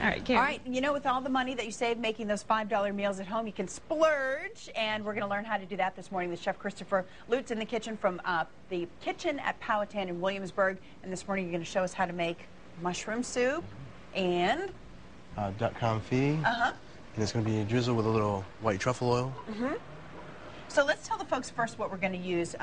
right, Karen. All right, you know, with all the money that you save making those $5 meals at home, you can splurge, and we're going to learn how to do that this morning with Chef Christopher Lutz in the kitchen from the kitchen at Powhatan in Williamsburg. And this morning you're going to show us how to make mushroom soup and duck confit. And it's going to be drizzled with a little white truffle oil. So let's tell the folks first what we're going to use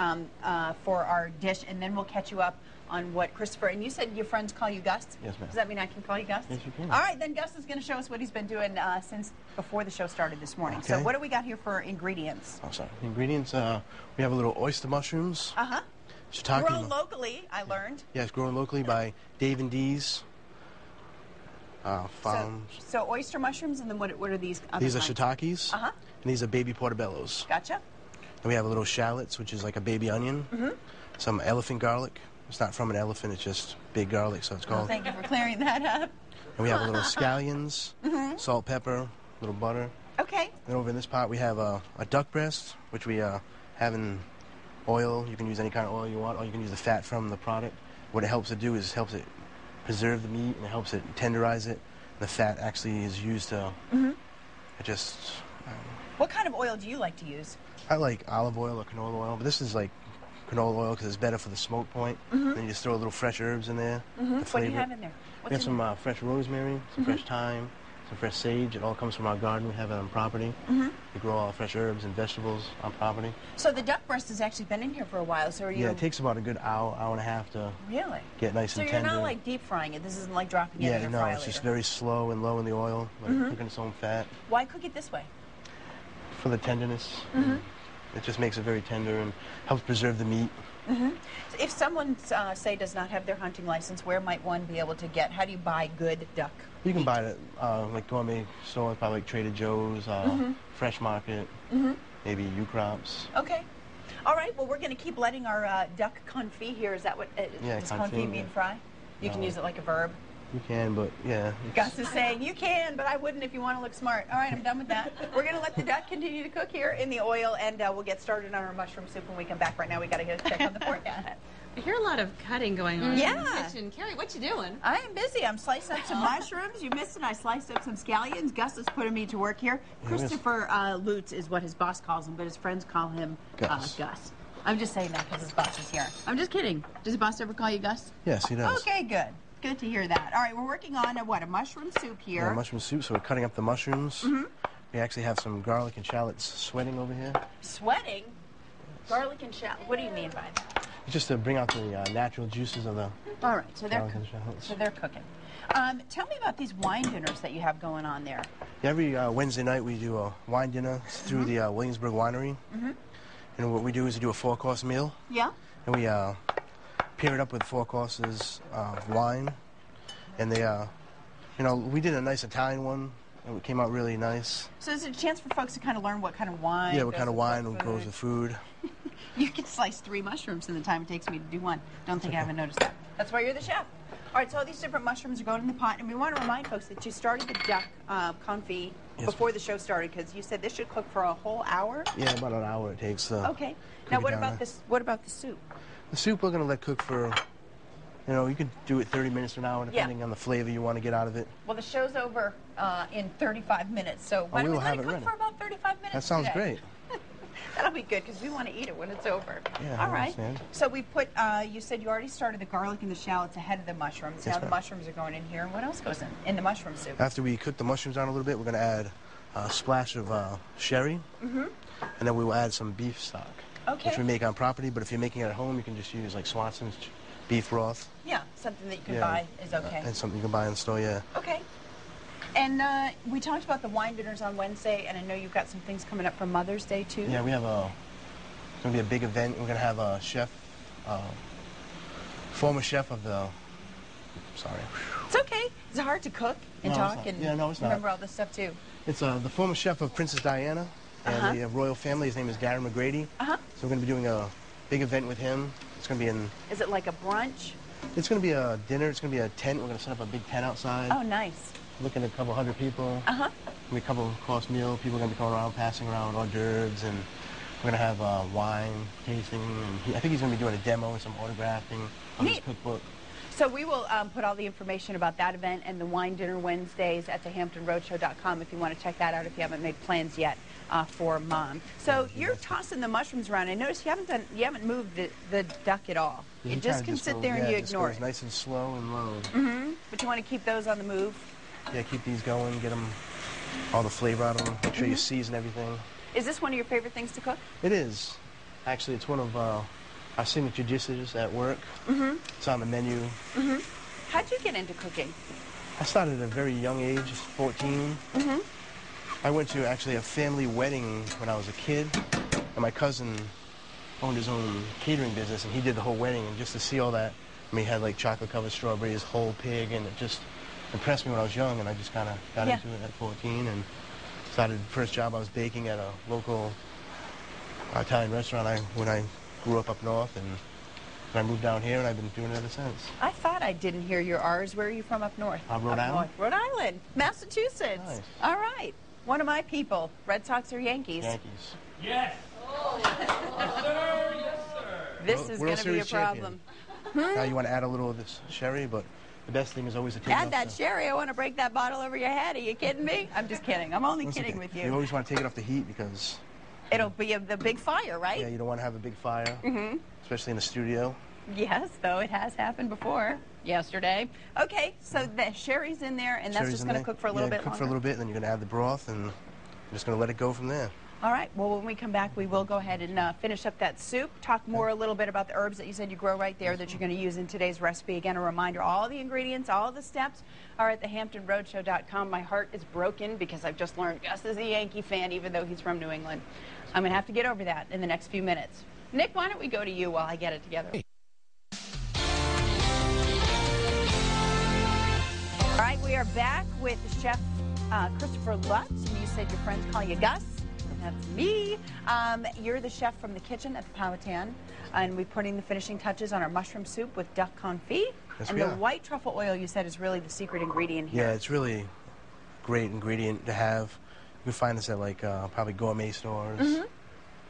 for our dish, and then we'll catch you up on what Christopher, and you said your friends call you Gus? Yes, ma'am. Does that mean I can call you Gus? Yes, you can. All right, then Gus is going to show us what he's been doing since before the show started this morning. Okay. So what do we got here for ingredients? Oh, sorry. The ingredients, we have a little oyster mushrooms. Shiitake. Grown locally, I learned. Yes, grown locally by Dave and Dee's. So oyster mushrooms, and then what are these other These are kinds? shiitakes, and these are baby portobellos. Gotcha. And we have a little shallots, which is like a baby onion. Some elephant garlic. It's not from an elephant, it's just big garlic, so it's called. Well, thank you for clearing that up. And we have a little scallions, salt, pepper, a little butter. Okay. And over in this pot we have a duck breast, which we have in oil. You can use any kind of oil you want, or you can use the fat from the product. What it helps it do is helps it preserve the meat, and it helps it tenderize it. The fat actually is used to What kind of oil do you like to use? I like olive oil or canola oil, but this is like canola oil because it's better for the smoke point. Then you just throw a little fresh herbs in there. What do you have in there? We have some fresh rosemary, some fresh thyme, some fresh sage. It all comes from our garden. We have it on property. We grow all fresh herbs and vegetables on property. So the duck breast has actually been in here for a while. So are you? Yeah, it takes about a good hour, hour and a half to get nice and tender. So you're not like deep frying it. This isn't like dropping it in your no, fryer it's just later. very slow and low in the oil, like cooking its own fat. Why cook it this way? For the tenderness. It just makes it very tender and helps preserve the meat. So if someone, say, does not have their hunting license, where might one be able to get? How do you buy good duck? You can buy it at like gourmet stores, probably like Trader Joe's, Fresh Market, maybe U-Crops. Okay. All right. Well, we're going to keep letting our duck confit here. Is that what does confit mean? Fry? You can use it like a verb. You can, but yeah. Gus is saying you can, but I wouldn't if you want to look smart. All right, I'm done with that. We're going to let the duck continue to cook here in the oil, and we'll get started on our mushroom soup when we come back. Right now, we got to go check on the pork. I hear a lot of cutting going on in the kitchen. Carrie, what you doing? I am busy. I'm slicing up some mushrooms. You missed it. I sliced up some scallions. Gus is putting me to work here. Christopher Lutz is what his boss calls him, but his friends call him Gus. I'm just saying that because his boss is here. I'm just kidding. Does his boss ever call you Gus? Yes, he does. Okay, good. Good to hear that. All right, we're working on a mushroom soup here. Yeah, mushroom soup. So we're cutting up the mushrooms. We actually have some garlic and shallots sweating over here. Sweating? Garlic and shallot. What do you mean by that? Just to bring out the natural juices of the All right, so garlic and shallots. they're cooking. Tell me about these wine dinners that you have going on there. Yeah, every Wednesday night we do a wine dinner through the Williamsburg Winery. And what we do is we do a 4-course meal. Yeah. And we pair it up with 4 courses of wine. And they, we did a nice Italian one. And it came out really nice. So is it a chance for folks to kind of learn what kind of wine? Yeah, what kind of wine goes with food. You can slice 3 mushrooms in the time it takes me to do one. Don't think I haven't noticed that. That's why you're the chef. All right, so all these different mushrooms are going in the pot, and we want to remind folks that you started the duck confit before the show started, because you said this should cook for a whole hour. Yeah, about an hour it takes. Okay. Now, what about this? What about the soup? The soup we're going to let cook for, you can do it 30 minutes to an hour, depending on the flavor you want to get out of it. Well, the show's over in 35 minutes, so why don't we let it cook for about 35 minutes? That sounds great. That'll be good, because we want to eat it when it's over. Yeah, all right. Understand. So we put, you said you already started the garlic and the shallots ahead of the mushrooms. Now the mushrooms are going in here. What else goes in the mushroom soup? After we cook the mushrooms down a little bit, we're going to add a splash of sherry. And then we will add some beef stock, which we make on property. But if you're making it at home, you can just use like Swanson's beef broth. Yeah, something that you can buy is okay. And something you can buy in the store, yeah. Okay. And we talked about the wine dinners on Wednesday, and I know you've got some things coming up for Mother's Day, too. Yeah, we have it's going to be a big event. We're going to have a chef, former chef of the, sorry. It's okay. It's hard to cook and talk and remember all this stuff, too. It's the former chef of Princess Diana and the royal family. His name is Gary McGrady. So we're going to be doing a big event with him. It's going to be in... Is it like a brunch? It's going to be a dinner. It's going to be a tent. We're going to set up a big tent outside. Oh, nice. Looking at a couple hundred people. Maybe a couple course meal. People are going to be going around, passing around hors d'oeuvres, and we're going to have wine tasting. And I think he's going to be doing a demo and some autographing of his cookbook. So we will put all the information about that event and the Wine Dinner Wednesdays at thehamptonroadshow.com if you want to check that out if you haven't made plans yet for Mom. So you're tossing the mushrooms around. I noticed you haven't moved the duck at all. Yeah, It just can sit there and you ignore it. Nice and slow and low. But you want to keep those on the move. Yeah, keep these going, get them all the flavor out of them. Make sure you season everything. Is this one of your favorite things to cook? It is. Actually, it's one of our signature dishes at work. It's on the menu. How'd you get into cooking? I started at a very young age, 14. I went to actually a family wedding when I was a kid, and my cousin owned his own catering business, and he did the whole wedding. And just to see all that, I mean, he had like chocolate-covered strawberries, whole pig, and it just impressed me when I was young, and I just kind of got into it at 14 and started. First job I was baking at a local Italian restaurant when I grew up north, and I moved down here, and I've been doing it ever since. I thought I didn't hear your R's. Where are you from up north? Rhode Island. Rhode Island, Massachusetts. Nice. All right. One of my people, Red Sox or Yankees? Yankees. Yes. Oh. Yes, sir. Yes, sir. This is going to be a problem. Now you want to add a little of this sherry, but the best thing is always to take Add that sherry. I want to break that bottle over your head. Are you kidding me? I'm just kidding. I'm only kidding with you. You always want to take it off the heat because it'll be the big fire, right? Yeah, you don't want to have a big fire, especially in the studio. Yes, though it has happened before. Yesterday. Okay, so the sherry's in there, and that's just going to cook for a little bit cook longer? for a little bit, and then you're going to add the broth, and you're just going to let it go from there. All right. Well, when we come back, we will go ahead and finish up that soup. Talk more a little bit about the herbs that you said you grow right there that you're going to use in today's recipe. Again, a reminder, all the ingredients, all the steps are at thehamptonroadshow.com. My heart is broken because I've just learned Gus is a Yankee fan, even though he's from New England. I'm going to have to get over that in the next few minutes. Nick, why don't we go to you while I get it together? All right, we are back with Chef Christopher Lutz, and you said your friends call you Gus, and that's me. You're the chef from the kitchen at the Powhatan, and we're putting the finishing touches on our mushroom soup with duck confit. Yes, and the white truffle oil, you said, is really the secret ingredient here. Yeah, it's really a great ingredient to have. You can find this at like probably gourmet stores.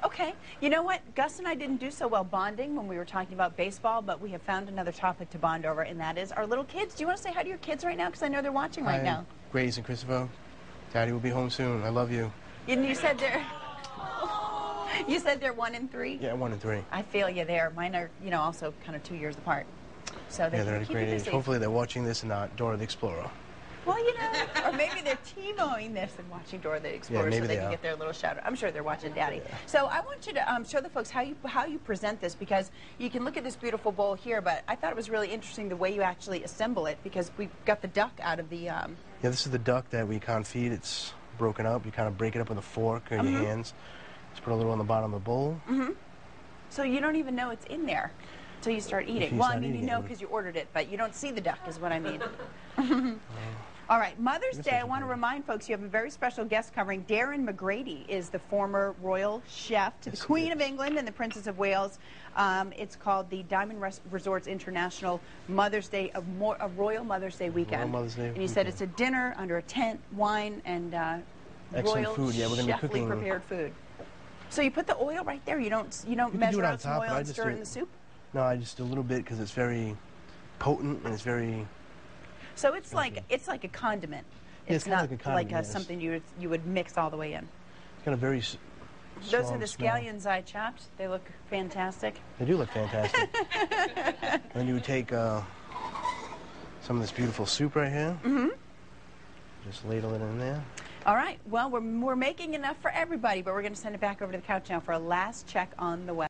Okay. You know what? Gus and I didn't do so well bonding when we were talking about baseball, but we have found another topic to bond over, and that is our little kids. Do you want to say hi to your kids right now? Because I know they're watching right now. Grace and Christopher, Daddy will be home soon. I love you. And you said they're... You said they're 1 and 3? Yeah, 1 and 3. I feel you there. Mine are, you know, also kind of 2 years apart. So they they're at a great age. Hopefully they're watching this and not Dora the Explorer. Well, you know, or maybe they're T-moing this and watching Dora the Explorer so they can get their little shout out. I'm sure they're watching Daddy. Yeah. So I want you to show the folks how you present this, because you can look at this beautiful bowl here, but I thought it was really interesting the way you actually assemble it, because we've got the duck out of the... Yeah, this is the duck that we confit. It's broken up. You kind of break it up with a fork or your hands. Just put a little on the bottom of the bowl. So you don't even know it's in there until you start eating. Well, I mean, you know because you ordered it, but you don't see the duck is what I mean. All right, Mother's Day, I want to remind folks you have a very special guest covering. Darren McGrady is the former royal chef to the Queen of England and the Princess of Wales. It's called the Diamond Resorts International Mother's Day, a Royal Mother's Day weekend. Royal Mother's Day and you said it's a dinner under a tent, wine, and royal food. Yeah, we're going to be chefly cooking prepared food. So you put the oil right there. You don't measure out some oil and stir it in the soup? No, I just a little bit because it's very potent and it's very... So it's like a condiment. It's not like something you would mix all the way in. It's got a very Those are the scallions I chopped. They look fantastic. They do look fantastic. And then you would take some of this beautiful soup right here. Just ladle it in there. All right. Well, we're making enough for everybody, but we're going to send it back over to the couch now for a last check on the weather.